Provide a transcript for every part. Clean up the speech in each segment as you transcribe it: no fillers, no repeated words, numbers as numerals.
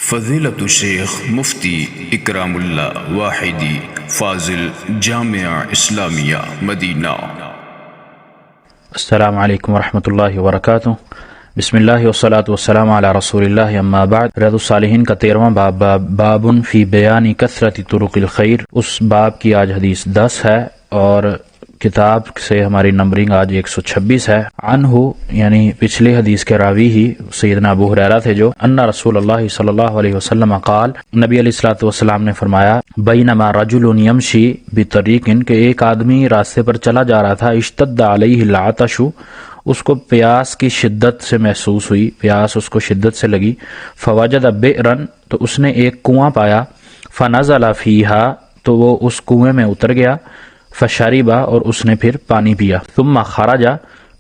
فضیلت الشیخ مفتی اکرام اللہ واحدی فاضل جامعہ اسلامیہ مدینہ۔ السلام علیکم ورحمۃ اللہ وبرکاتہ۔ بسم اللہ والصلاۃ والسلام علی رسول اللہ، اما بعد۔ ریاض الصالحین کا 13واں باب فی بیان کثرت طرق الخیر، اس باب کی آج حدیث 10 ہے اور کتاب سے ہماری نمبرنگ آج 126 ہے۔ عنہ یعنی پچھلی حدیث کے راوی ہی سیدنا ابو ہریرہ تھے جو ان رسول اللہ صلی اللہ علیہ وسلم قال، نبی علیہ الصلوۃ والسلام نے فرمایا، بینما رجل یمشی بطریق، کہ ایک آدمی راستے پر چلا جا رہا تھا، اشتد علیہ العطش، اس کو پیاس کی شدت سے محسوس ہوئی، پیاس اس کو شدت سے لگی، فوجد بئرا، تو اس نے ایک کنواں پایا، فنزل فیہا، تو وہ اس کنویں میں اتر گیا، فشربا، اور اس نے پھر پانی پیا، ثم خرج،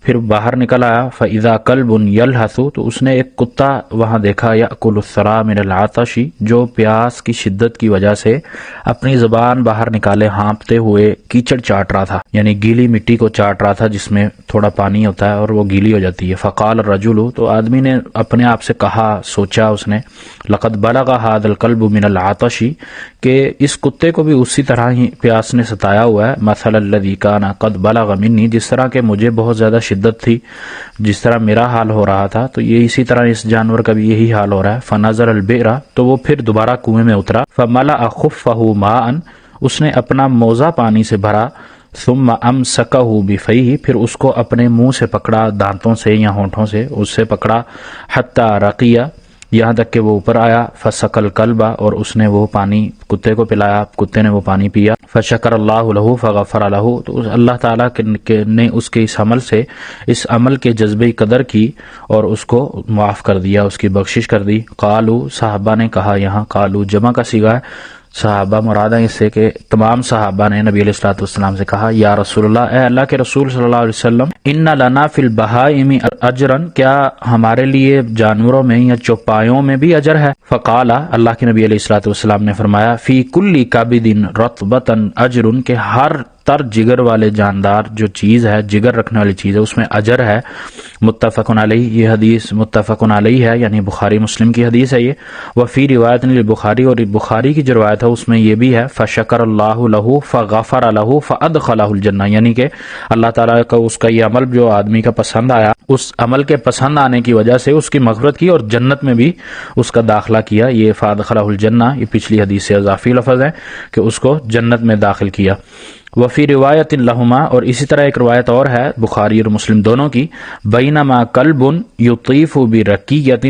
پھر باہر نکل آیا، فاذا کلب یلہث، تو اس نے ایک کتا وہاں دیکھا، یاکل الثرى من العطش، جو پیاس کی شدت کی وجہ سے اپنی زبان باہر نکالے ہانپتے ہوئے کیچڑ چاٹ رہا تھا، یعنی گیلی مٹی کو چاٹ رہا تھا جس میں تھوڑا پانی ہوتا ہے اور وہ گیلی ہو جاتی ہے۔ فقال الرجل، تو آدمی نے اپنے آپ سے کہا، سوچا اس نے، لقد بلغ هذا الكلب من العطش، کہ اس کتے کو بھی اسی طرح ہی پیاس نے ستایا ہوا ہے، مثل الذي كان قد بلغ مني، جس طرح کہ مجھے بہت زیادہ شدت تھی، جس طرح میرا حال ہو رہا تھا تو یہ اسی طرح اس جانور کا بھی یہی حال ہو رہا ہے۔ فنظر البئر، تو وہ پھر دوبارہ کنویں میں اترا، فملأ خفه ماء، اس نے اپنا موزہ پانی سے بھرا، ثم امسکہ بفیہ، پھر اس کو اپنے منہ سے پکڑا، دانتوں سے یا ہونٹوں سے اس سے پکڑا، حتی رقیہ، یہاں تک کہ وہ اوپر آیا، فسقى الکلب، اور اس نے وہ پانی کتے کو پلایا، کتے نے وہ پانی پیا، فشکر اللہ لہ فغفر لہ، تو اللہ تعالیٰ نے اس کے اس عمل سے، اس عمل کے جذبے قدر کی اور اس کو معاف کر دیا، اس کی بخشش کر دی۔ قالو، صحابہ نے کہا، یہاں قالو جمع کا صیغہ ہے، صحابہ مراد ہے اس سے کہ تمام صحابہ نے نبی علیہ الصلوۃ والسلام سے کہا، یا رسول اللہ، اے اللہ کے رسول صلی اللہ علیہ وسلم، ان لنا فی البہائم اجرا، کیا ہمارے لیے جانوروں میں یا چوپایوں میں بھی اجر ہے؟ فقال، اللہ کے نبی علیہ الصلوۃ والسلام نے فرمایا، فی کل کبد رطبۃ اجر، کہ ہر تر جگر والے جاندار جو چیز ہے، جگر رکھنے والی چیز ہے، اس میں اجر ہے۔ متفق علیہ، یہ حدیث متفق علیہ ہے، یعنی بخاری مسلم کی حدیث ہے یہ۔ وفی روایت للبخاری، اور بخاری کی جو روایت ہے اس میں یہ بھی ہے، فشکر اللہ لہ فغفر لہ فادخلہ الجنہ، یعنی کہ اللہ تعالیٰ کا اس کا یہ عمل جو آدمی کا پسند آیا، اس عمل کے پسند آنے کی وجہ سے اس کی مغفرت کی اور جنت میں بھی اس کا داخلہ کیا۔ یہ فادخلہ الجنہ، یہ پچھلی حدیث سے اضافی لفظ ہے کہ اس کو جنت میں داخل کیا۔ وفی روایت لہما، اور اسی طرح ایک روایت اور ہے بخاری اور مسلم دونوں کی، بینما کلب یطیف برقیۃ،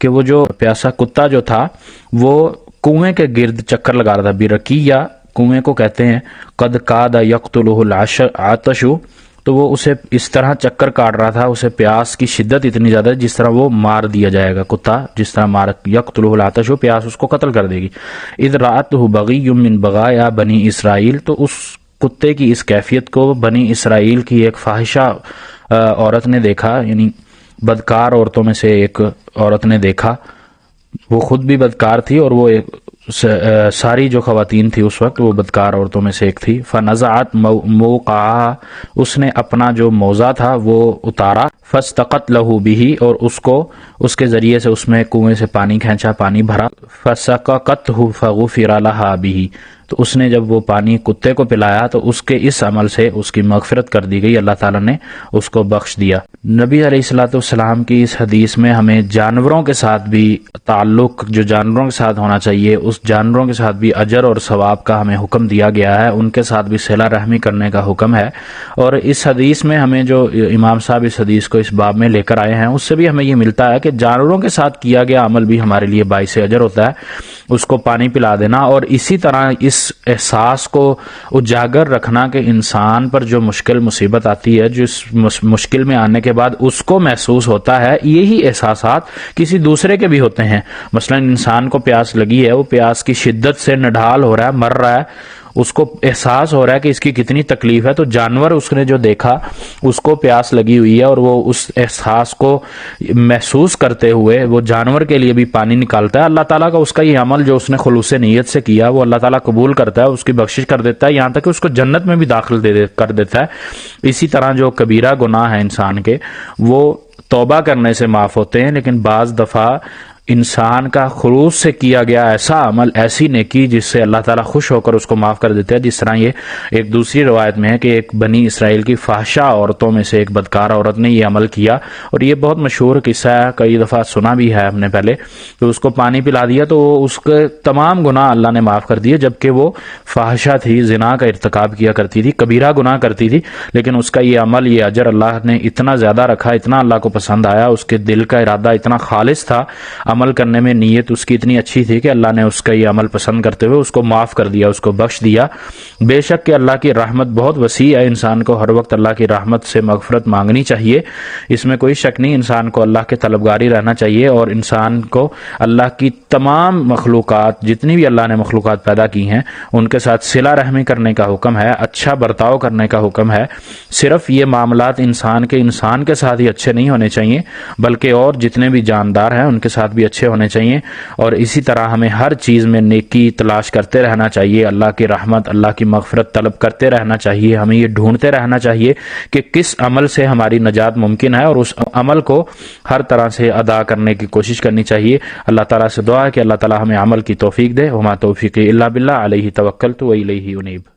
کہ وہ جو پیاسا کتا جو تھا وہ کنویں کے گرد چکر لگا رہا تھا، برقیہ کنویں کو کہتے ہیں، قد کاد یقتلہ العطش، تو وہ اسے اس طرح چکر کاٹ رہا تھا، اسے پیاس کی شدت اتنی زیادہ جس طرح وہ مار دیا جائے گا، کتا جس طرح یقتلہ العطش، پیاس اس کو قتل کر دے گی۔ اذ رأتہ بغی من بغایا بنی اسرائیل، تو اس کتے کی اس کیفیت کو بنی اسرائیل کی ایک فاحشہ عورت نے دیکھا، یعنی بدکار عورتوں میں سے ایک عورت نے دیکھا، وہ خود بھی بدکار تھی اور وہ ایک ساری جو خواتین تھی اس وقت وہ بدکار عورتوں میں سے ایک تھی۔ فنزعت موقعها، اس نے اپنا جو موزہ تھا وہ اتارا، فاستقت له به، اور اس کو اس کے ذریعے سے اس میں کنویں سے پانی کھینچا، پانی بھرا، فسقته فغفر لها به، تو اس نے جب وہ پانی کتے کو پلایا تو اس کے اس عمل سے اس کی مغفرت کر دی گئی، اللہ تعالیٰ نے اس کو بخش دیا۔ نبی علیہ الصلوۃ والسلام کی اس حدیث میں ہمیں جانوروں کے ساتھ بھی تعلق جو جانوروں کے ساتھ ہونا چاہیے، اس جانوروں کے ساتھ بھی اجر اور ثواب کا ہمیں حکم دیا گیا ہے، ان کے ساتھ بھی صلہ رحمی کرنے کا حکم ہے۔ اور اس حدیث میں ہمیں جو امام صاحب اس حدیث کو اس باب میں لے کر آئے ہیں اس سے بھی ہمیں یہ ملتا ہے کہ جانوروں کے ساتھ کیا گیا عمل بھی ہمارے لیے باعث اجر ہوتا ہے، اس کو پانی پلا دینا، اور اسی طرح اس احساس کو اجاگر رکھنا کہ انسان پر جو مشکل مصیبت آتی ہے، جس مشکل میں آنے کے بعد اس کو محسوس ہوتا ہے، یہی احساسات کسی دوسرے کے بھی ہوتے ہیں۔ مثلا انسان کو پیاس لگی ہے، وہ پیاس کی شدت سے نڈھال ہو رہا ہے، مر رہا ہے، اس کو احساس ہو رہا ہے کہ اس کی کتنی تکلیف ہے، تو جانور اس نے جو دیکھا اس کو پیاس لگی ہوئی ہے اور وہ اس احساس کو محسوس کرتے ہوئے وہ جانور کے لیے بھی پانی نکالتا ہے۔ اللہ تعالیٰ کا اس کا یہ عمل جو اس نے خلوص نیت سے کیا وہ اللہ تعالیٰ قبول کرتا ہے، اس کی بخشش کر دیتا ہے، یہاں تک کہ اس کو جنت میں بھی داخل کر دیتا ہے۔ اسی طرح جو کبیرہ گناہ ہے انسان کے وہ توبہ کرنے سے معاف ہوتے ہیں، لیکن بعض دفعہ انسان کا خلوص سے کیا گیا ایسا عمل، ایسی نیکی جس سے اللہ تعالیٰ خوش ہو کر اس کو معاف کر دیتے ہیں. جس طرح یہ ایک دوسری روایت میں ہے کہ ایک بنی اسرائیل کی فحشا عورتوں میں سے ایک بدکار عورت نے یہ عمل کیا، اور یہ بہت مشہور قصہ ہے، کئی دفعہ سنا بھی ہے ہم نے پہلے. تو اس کو پانی پلا دیا تو اس کے تمام گناہ اللہ نے معاف کر دیے، جبکہ وہ فحشا تھی، زنا کا ارتکاب کیا کرتی تھی، کبیرہ گناہ کرتی تھی، لیکن اس کا یہ عمل، یہ اجر اللہ نے اتنا زیادہ رکھا، اتنا اللہ کو پسند آیا، اس کے دل کا ارادہ اتنا خالص تھا، عمل کرنے میں نیت اس کی اتنی اچھی تھی کہ اللہ نے اس کا یہ عمل پسند کرتے ہوئے اس کو معاف کر دیا، اس کو بخش دیا. بے شک کہ اللہ کی رحمت بہت وسیع ہے، انسان کو ہر وقت اللہ کی رحمت سے مغفرت مانگنی چاہیے، اس میں کوئی شک نہیں. انسان کو اللہ کے طلبگاری رہنا چاہیے، اور انسان کو اللہ کی تمام مخلوقات، جتنی بھی اللہ نے مخلوقات پیدا کی ہیں، ان کے ساتھ صلہ رحمی کرنے کا حکم ہے، اچھا برتاؤ کرنے کا حکم ہے. صرف یہ معاملات انسان کے ساتھ ہی اچھے نہیں ہونے چاہیے، بلکہ اور جتنے بھی جاندار ہیں ان کے ساتھ بھی اچھے ہونے چاہیے. اور اسی طرح ہمیں ہر چیز میں نیکی تلاش کرتے رہنا چاہیے، اللہ کی رحمت، اللہ کی مغفرت طلب کرتے رہنا چاہیے. ہمیں یہ ڈھونڈتے رہنا چاہیے کہ کس عمل سے ہماری نجات ممکن ہے، اور اس عمل کو ہر طرح سے ادا کرنے کی کوشش کرنی چاہیے. اللہ تعالیٰ سے دعا ہے کہ اللہ تعالیٰ ہمیں عمل کی توفیق دے. وما توفیقی الا باللہ، علیہ توکلت و الیہ انیب.